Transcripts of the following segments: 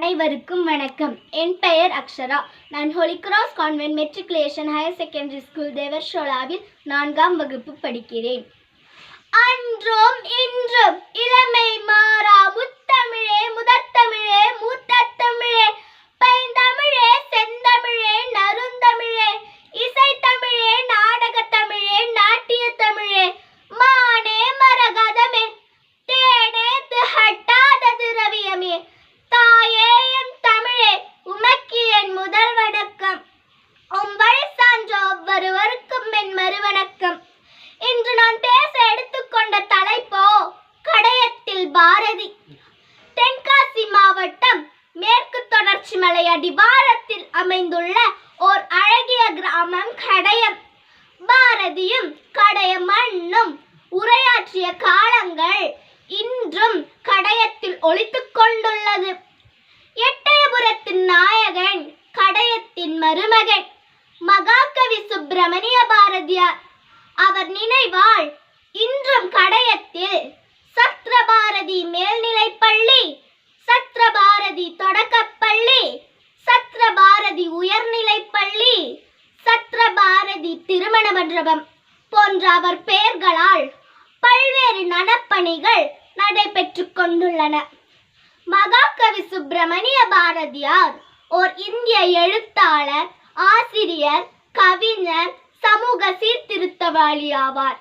அனைவருக்கும் வணக்கம். என் பெயர் அக்ஷரா. நான் Holy Cross convent matriculation higher secondary school தேவர்ஷோலாவில் 4ஆம் வகுப்பு படிக்கிறேன். அன்றும் இன்றும் இளமை மாறா முத்தமிழே, முதற்தமிழே, மூத்த தமிழே, பைந்தமிழே, செந்தமிழே, நறுந்தமிழே, இசைத்தமிழே, நாடகத்தமிழே, நாட்டிய தமிழே, மானே மரகதமே, தேனே திகட்டாதது ரவியமே, தாயே என் தமிழே, உமக்கு என் முதல் வணக்கம். உங்கள் சான்ற ஒவ்வொருவருக்கும் என் மறுவணக்கம். இன்று நான் பேச எடுத்துக்கொண்ட தலைப்போ கடையத்தில் பாரதி. தென்காசி மாவட்டம் மேற்கு தொடர்ச்சி மலை அடிவாரத்தில் அமைந்துள்ள ஓர் அழகிய கிராமம் கடையம். பாரதியும் கடைய மண்ணும் உரையாற்றிய காலங்கள் இன்றும் கடையத்தில் ஒலித்துக் கொண்டுள்ளது. எட்டயபுரத்தின் நாயகன், கடையத்தின் மருமகன் மகாகவி சுப்பிரமணிய பாரதியார். அவர் நினைவால் இன்றும் கடையத்தில் சத்ரபாரதி மேல்நிலைப்பள்ளி, சத்ரபாரதி தொடக்கப்பள்ளி, சத்ரபாரதி உயர்நிலைப்பள்ளி, சத்ரபாரதி திருமண மண்டபம் போன்ற அவர் பெயர்களால் பல்வேறு நலப்பணிகள் நடைபெற்றுக் கொண்டுள்ளன. மகாகவி சுப்பிரமணிய பாரதியார் ஓர் இந்திய எழுத்தாளர், ஆசிரியர், கவிஞர், சமூக சீர்திருத்தவாளி ஆவார்.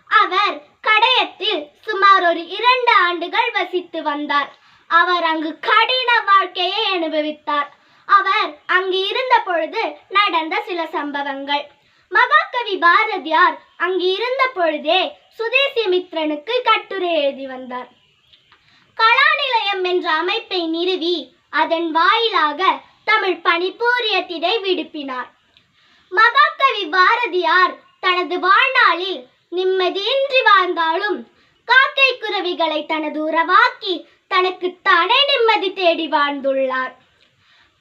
அவர் கடையத்தில் சுமார் 2 ஆண்டுகள் வசித்து வந்தார். அவர் அங்கு கடின வாழ்க்கையை அனுபவித்தார். அவர் அங்கு இருந்த பொழுது நடந்த சில சம்பவங்கள். மகாகவி பாரதியார் அங்கு இருந்த பொழுதே சுதேசிமித்ரனுக்கு கட்டுரை எழுதி வந்தார். கலாநிலையம் என்ற அமைப்பை நிறுவி அதன் வாயிலாக தமிழ் பணிபூரியத்தினை விடுப்பினார். மகாகவி பாரதியார் தனது வாழ்நாளில் நிம்மதியின்றி வாழ்ந்தாலும் காக்கை குருவிகளை தனது உறவாக்கி தனக்கு தானே நிம்மதி தேடி வாழ்ந்துள்ளார்.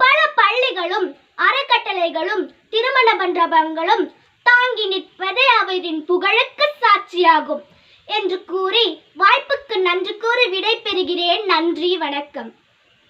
பல பள்ளிகளும் அறக்கட்டளைகளும் திருமண மண்டபங்களும் தாங்கி நிற்பதே அவரின் புகழுக்கு சாட்சியாகும் என்று கூறி வாய்ப்புக்கு நன்றி கூறி விடை பெறுகிறேன். நன்றி, வணக்கம்.